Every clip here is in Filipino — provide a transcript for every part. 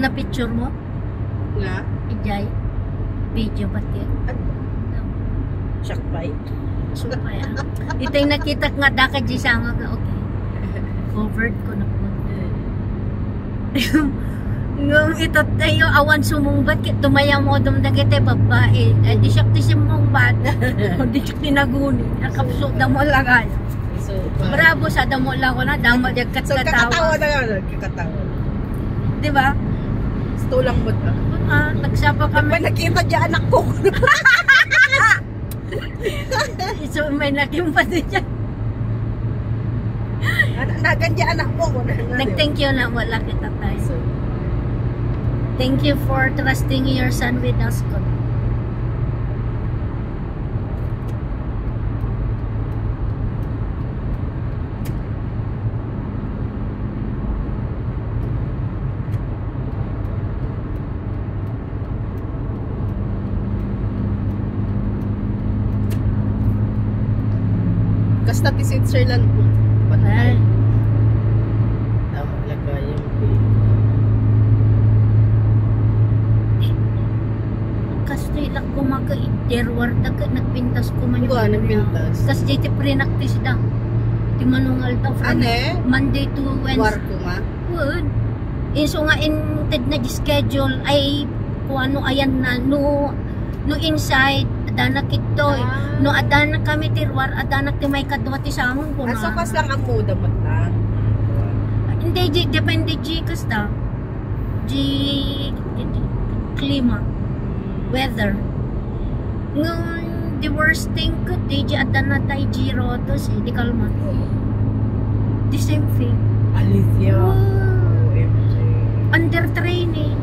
na picture mo? Nga? Ijay? Video ba tiyan? Shock bite? So pa yan. Ito yung nakita nga daka di sanga ka. Okay. Covered ko na po. Ngum ito tayo awan sumungbat kit tumaya mo dumdagite babae. Di siya mungbat. Di siya tinaguni. Nakapso damo lagay. So, Bravo sa damo lang ko na damo jag so kakatawa katatawa. na nga. Kakatawa. Di ba? Tulang mo na. Nagsapa May kami. nakita dyan anak ko. So may nakimpa din siya. Nagandya anak mo. Nag-thank you na wala kita tayo. So, Thank you for trusting your son with us. kasta ti Switzerland mo. Ay, Tama laga yung kasi lang kumaka-iterwar nagpintas ko man Buwa, nagpintas. Kasi dito pre-naktis da. Di manungal daw from Ane? Monday to Wednesday. Warko ma. Good. So nga inted na schedule ay kung ano ayan na no inside adanak ito no adanak kami tirwar adanak ti may kadwa ti samon ko na. Asokas lang ang muda mo lang. Hindi depende kasta. Klima. Weather. The worst thing ko di adana tay giro to si di kalma. The same thing. Alicia. Under training.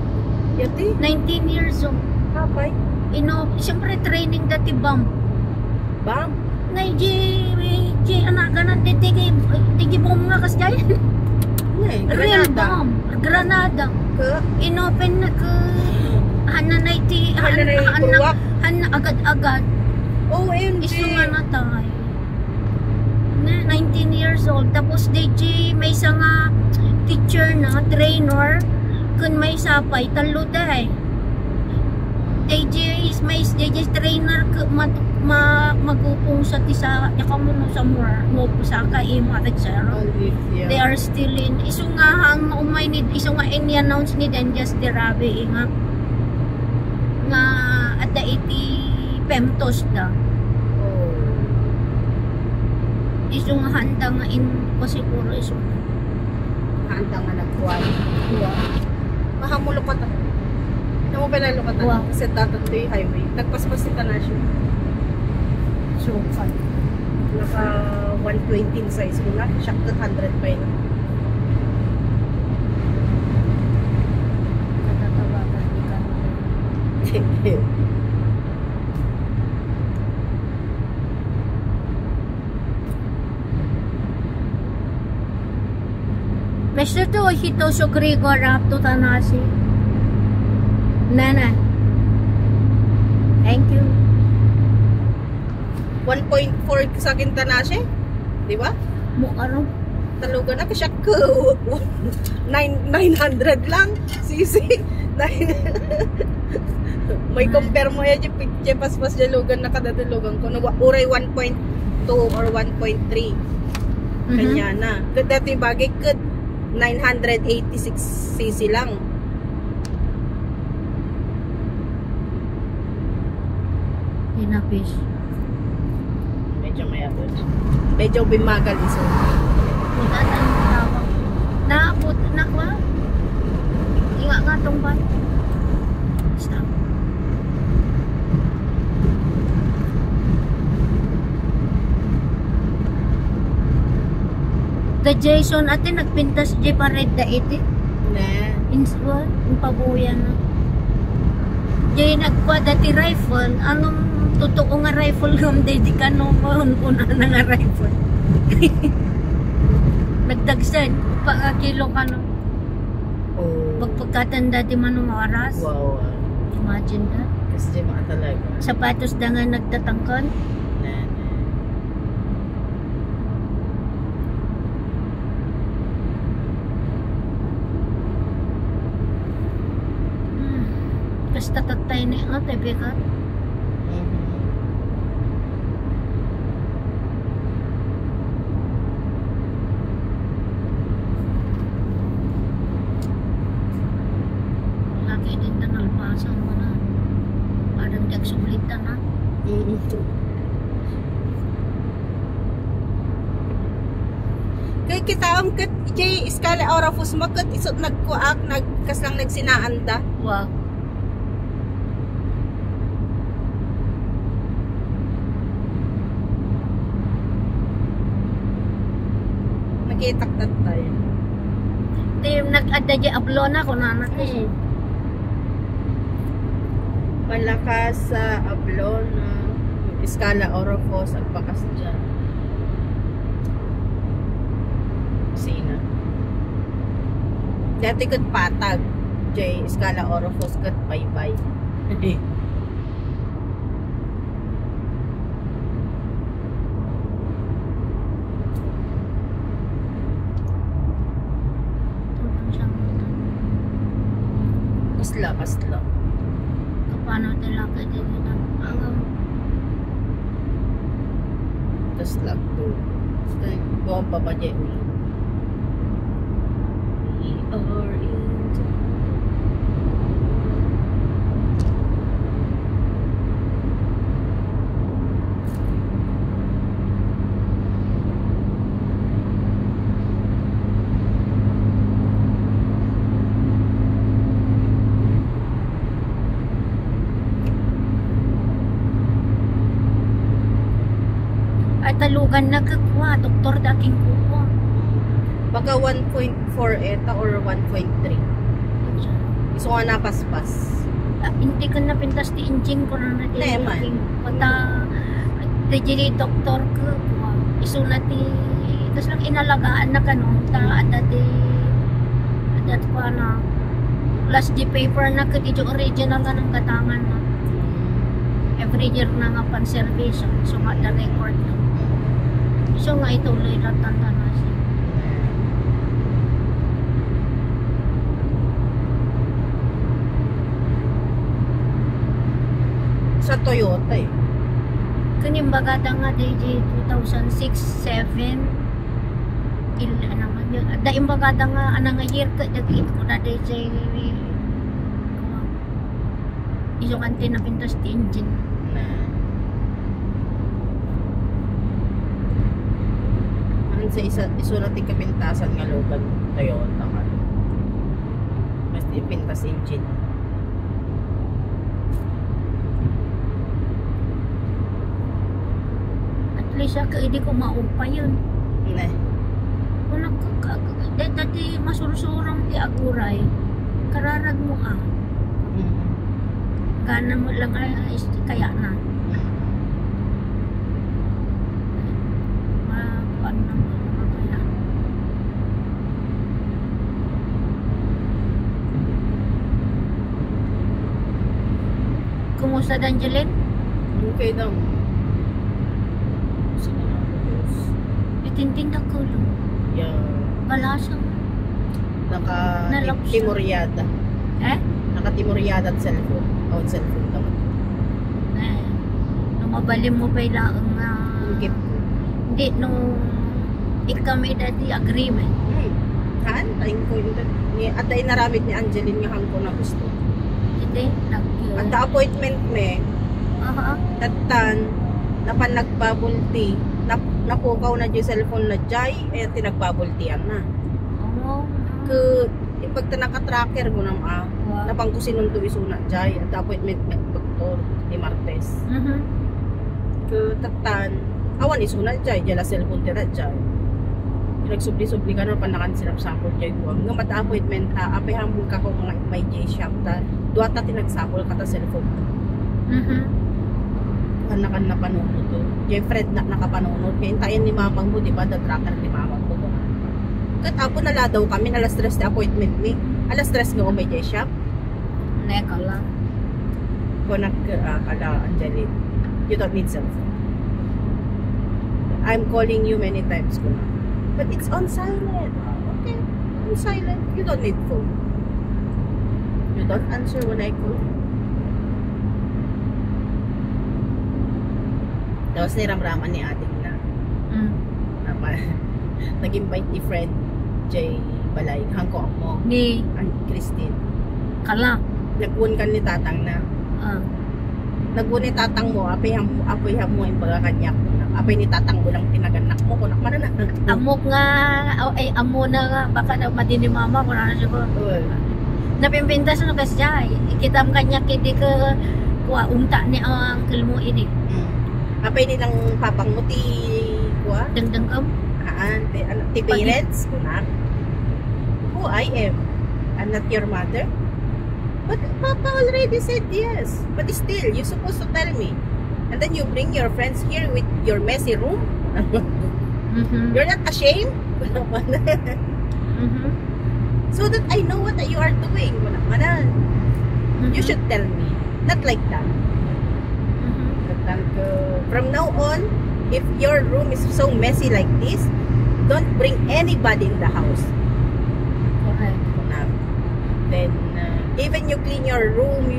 Yati? 19 years old. Kapay? Siyempre training dati bam. Bam? Ngay anak ganan tigi bom nga kas jay. Real bam. Granada. Ke? Inopen na ka hananay ti Purwak? agad-agad. OMG. Isu nga na tayo. 19 years old. Tapos DJ may isa nga teacher na, trainer. Kun may sapay, talo day. DJ trainer magupong sa tisa yaka mo no sa mo sa kaimo at sara. Alicia. They are still in isu nga hang umay ni isu nga ini-announce ni then just derabe nga at the 80 femtos da. Isu nga handa nga in ko siguro isu Handa nga nagkuha. Mahamulo pa ta. Namo pinalo ka ta. Wow. Kasi dapat to yung highway. Nagpaspas kita na siya. so fun. Naka 120 size ko na. Shock to 100 pa yun. Natatawagan di ka. Pwede to hito so Gregor rap to tanasi. Nana. Thank you. 1.4 sa kinta na siya. Di ba? Mo ano? Talugan na ka-shock ko. 900 lang. Sisi. May compare mo yan yung picture pas-pas jalugan na kadadalugan ko. Uray 1.2 or 1.3. Kanya na. Dati bagay kud 986 cc lang. Tinapis. Medyo mayabot. Medyo bimagal iso. Naabot na kwa. Inga nga tong ba? Stop. The Jason ate nagpintas di pa red da iti. Na. Inswa, yung pabuyan na. Di nagpa dati rifle. Anong totoo nga rifle ngam di ka no una na nga rifle. Nagdagsan pa kilo ka no. Oh. Pagpagkatanda di man umaras. Wow. Imagine that. Kasi mga talaga. Sapatos da nga nagtatangkan. Na. No, TV ka. Lagi din na nalpasan mo na. Parang nagsulitan na. Kaya kita ang kat jay iskala orafus makat isot nagkuak nagkaslang nagsinaanda. Wow. Nakitaktat tayo. Tim nag-adda di ablona ko na anak ko. Malakas sa ablona. Iskala orafus agpakas dyan. Sina. Dati kat patag. Jay iskala orafos kat bye-bye. Kasla. Kapano talaga din ito. Kasla to. Buwan pa ba dyan ulit? Or into Ay talugan na kakuha. Doktor daking kukuha. baka 1.4 eta or 1.3. Iso nga napaspas. Hindi ka na pintas di engine ko na Naman. Pata di doktor ko iso na ti tas lang inalagaan na kanon ta adat ko na plus di paper na kadi jo original ka ng katangan na every year na nga pan service so nga the record na so nga ituloy lang tanda na siya. Sa Toyota eh. Kaning bagada nga DJ 2006-7 ilan naman yun. Daing bagada nga anang year ka dagit ko na DJ isong anti na pintas di engine. Sa iso natin kapintasan nga logan Toyota ka. Mas di pintas engine. Siya ka hindi ko maupa yun. Ne. Kung dati masursurang ti aguray, kararag mo Gana mo lang kaya na. Paano na mo kaya? Kumusta Danjelin? Okay daw. Itintinda ko lang. Yeah. Balasang. Naka-timuryada. Naka-timuryada at cellphone. Cellphone naman. Nung mabalim mo pa ilang hindi, nung ikami dati agreement. Kaan? Taing ko yun. At ay naramit ni Angeline nga hangko na gusto. Hindi, at the appointment me, tatan, napan nagbabulti, napukaw na yung cellphone na jay, tinagbabultian na. Pagta naka-tracker mo na napang kusinon to isuna jay, at the appointment me, doktor, ni Martes. Tatan, awan isuna jay, jala cellphone tira jay. Nagsubli-subli ka na panakan sinap sapol jay ko. Nga mata-appointment ta, apay hambol ka kung mga may J-shop ta, duwata tinagsapol ka ta cellphone. Kan na panunod to. Yung Fred na nakapanunod. Kaya intayin ni mamang mo, di ba? The tracker ni mamang mo. Katapo nala daw kami, alas 3 na appointment ni. Alas 3 nga may J-shop. Neka lang. Kung kala Angeline, you don't need cellphone. I'm calling you many times ko na. But it's on silent. Okay, on silent. You don't need phone. You don't answer when I call. Tapos niramraman ni ating na nag-invite ni friend Jay Balay, hangko mo, Ni ang Christine. kala. Nagbuon kan ni tatang na. Nagbuon ni tatang mo, apoy mo yung baga kanya ko na. Apoy ni tatang mo lang tinaganak mo, kunak man na. Amok nga, ay amo na nga, baka na madini mama ko na siguro. Napimpintas no kasi siya, ikitam kanya kiti ka kuha unta ni ang uncle mo ini. Apoy ni lang papang mo ti kuha? Dangdang kam. Ti parents, kunak. Who I am? I'm not your mother. But Papa already said yes. But still, you're supposed to tell me. And then you bring your friends here with your messy room. You're not ashamed? So that I know what you are doing. You should tell me. Not like that. From now on, if your room is so messy like this, don't bring anybody in the house. Okay. Then even you clean your room,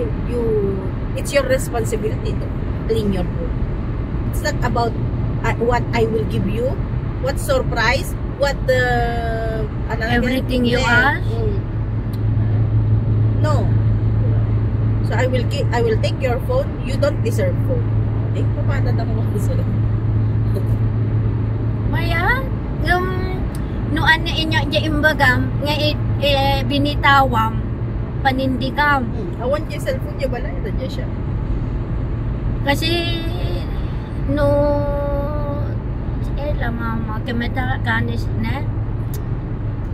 it's your responsibility to clean your room. It's not about what I will give you, what surprise, what everything you ask. No. So I will take your phone. You don't deserve phone. Paano mo gusto? Maya, yung nuan na inyo dya imbagam, nga binitawam, panindikam. Awan yung cellphone niya bala, ito dyan siya. Kasi, no, mama, kameta kanis na,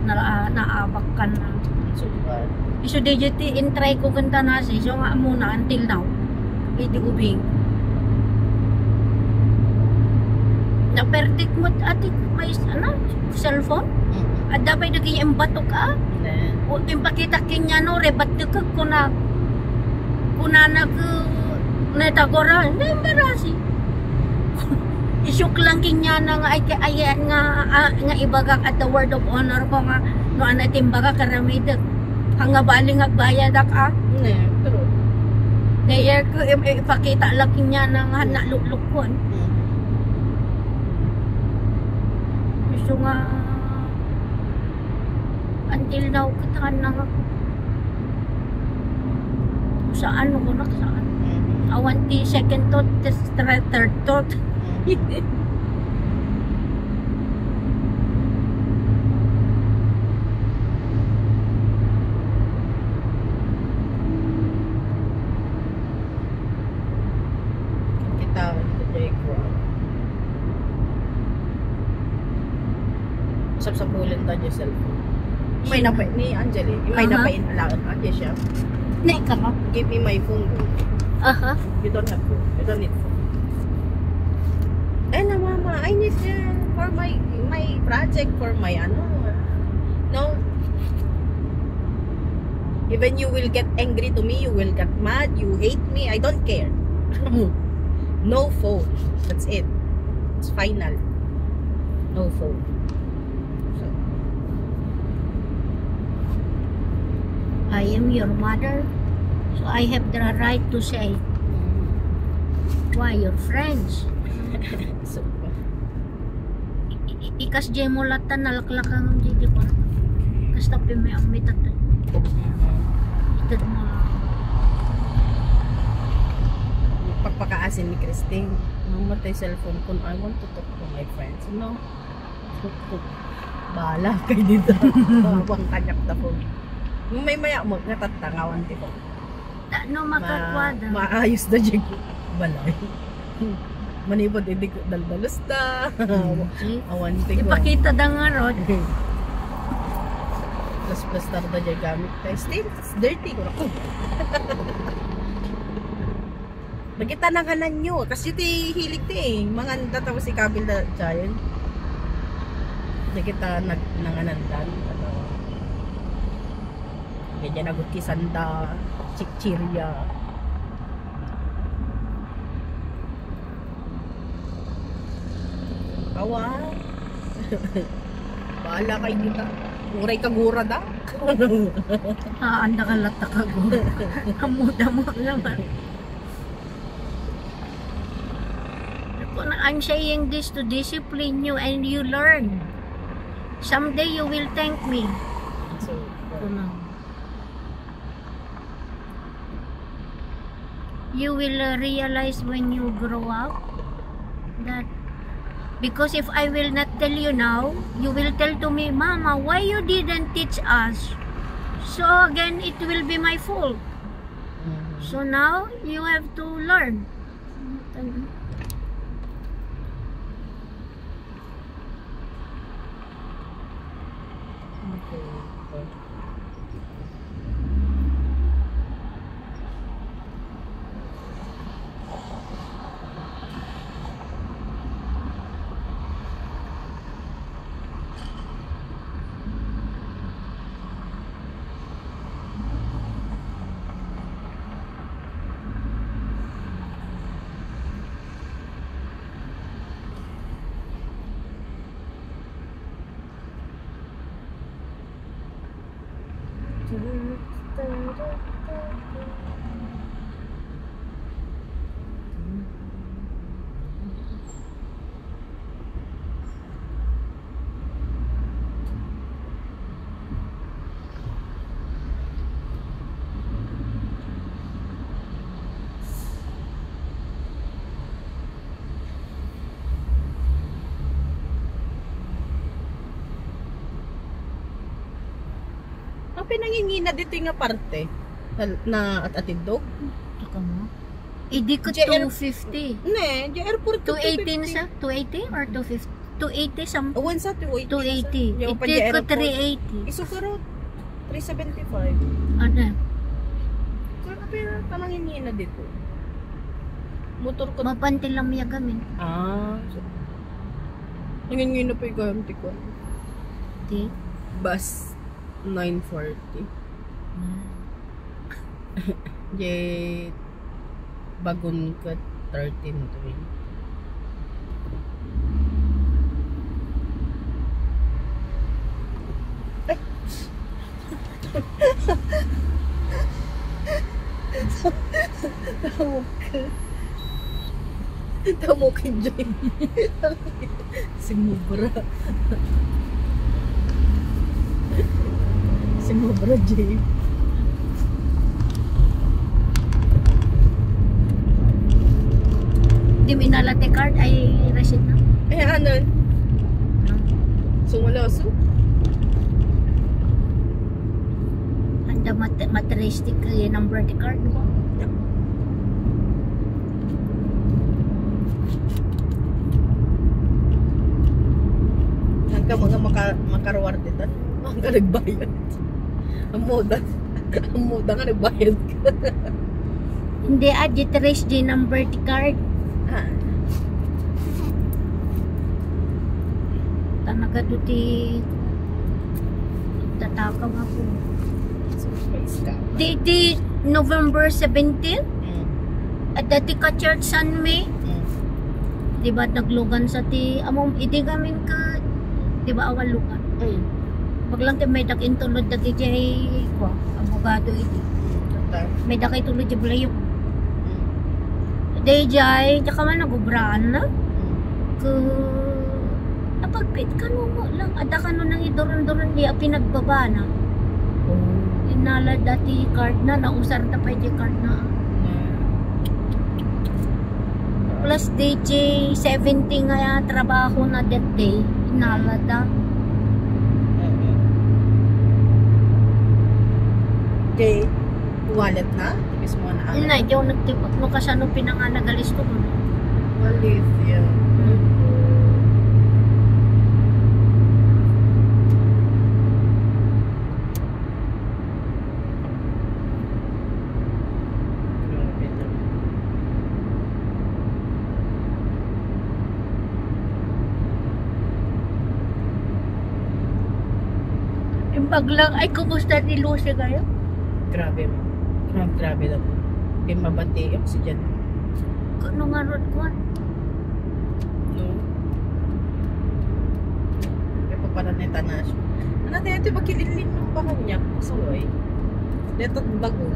naabak ka na. Super. So, digiti, intry ko kanta na siya, so nga muna, until now, hindi ubing. Napertik mo atik may cellphone at dapat naging yung bato ka o impakita kinya no rebat ka kuna nag netagora hindi embarasi isuk lang kinya na nga ayan nga ibagak at the word of honor ko nga no anatim baga karamid hanga baling agbayad ka true kaya ko ipakita lang kinya na nga naluklukon. So nga until now katakan na ako saan ako nakasaan awan ti second thought third thought kita sa bulan ta dyan cellphone. May napay ni Angeli. May napain alaon Angeli siya. Nay ka mo? Give me my phone. You don't have phone. You don't need phone. Eh na mama, I need for my project, for my no. Even you will get angry to me, you will get mad, you hate me, I don't care. No phone. That's it. It's final. No phone. I am your mother, so I have the right to say, why your friends? So, Ikas jay mo latan nalaklakang jay ko. Kas tapi may amitat. Itad mo. Pagpakaasin ni Christine, mamatay cellphone ko. I want to talk to my friends. No? Bahala kayo dito. Bawang kanyak na po. May maya mo, natatangawan ko. No makakwada. Maayos na dyan. Balay. Manipod, hindi ko daldalos na. Awan ko. Ipakita na nga rod. Plus na dyan gamit. Still, it's dirty. Magkita na kanan nyo. Kasi iti hilig ti mga tatapos si Kabil na dyan. Magkita nanganandan. Ganyan nagot kisanda, chikchirya. Kawa. Bahala kayo kita. Uray kagura da. Anda ka lata kagura. Amuda mo naman. Ako na I'm saying this to discipline you and you learn. Someday you will thank me. So, you will realize when you grow up that because if I will not tell you now, you will tell to me, Mama, why you didn't teach us? So again, it will be my fault. So now you have to learn. Pinangingina dito yung parte na at atindog. Ito mo. Idi ko JR 250. Ne, di airport 218 sa 280 or 250? 280 some. Awan sa 280. 280. Idi ko 380. Iso karo 375. Ano? Kaya pero panangingina dito. Motor ko. Mapantilam ya gamin. So, nangingina pa yung gamit ko. Di? Bus 940. Jet bagon ka 1320. Tamo ka dyan. Simubra. Simubra, Jay. Di minalate card ay receipt na. Ano? Sumulaso? Anda materialistic yung number the card mo. Hanggang mga makarawar dito. Hanggang nagbayad. Ang moda nga nagbayad ka. Hindi trace the number the card. Tanaga duti tatakaw ako. Di November 17 at dati ka church San May. Di ba naglugan sa ti among idi gamin ka di ba awal lugan. Paglang ti may dakin tulod dagi jay ko abogado idi. May dakay tulod jay bulayo. Day jay tsaka man nagubraan na. Ku apagpit kanu lang ada kanu nang idoron-doron di pinagbaba na. Inala dati card na nausar na pa yung card na. Plus DJ 70 nga trabaho na that day. Inala da. Okay. Wallet na? Ibig mo na. Yun na, yung nagtipag mo kasi ano pinanganagalis ko mo. Wallet, yeah. Baglang, ay kumusta ni Lucy kayo? Grabe mo. Grabe na po. Kaya mabati yung si Jan. Ano nga road ko? No? Kaya paparaneta na siya. Ano tayo ito magkililin ng pa kanya? Saway. Dito bagong.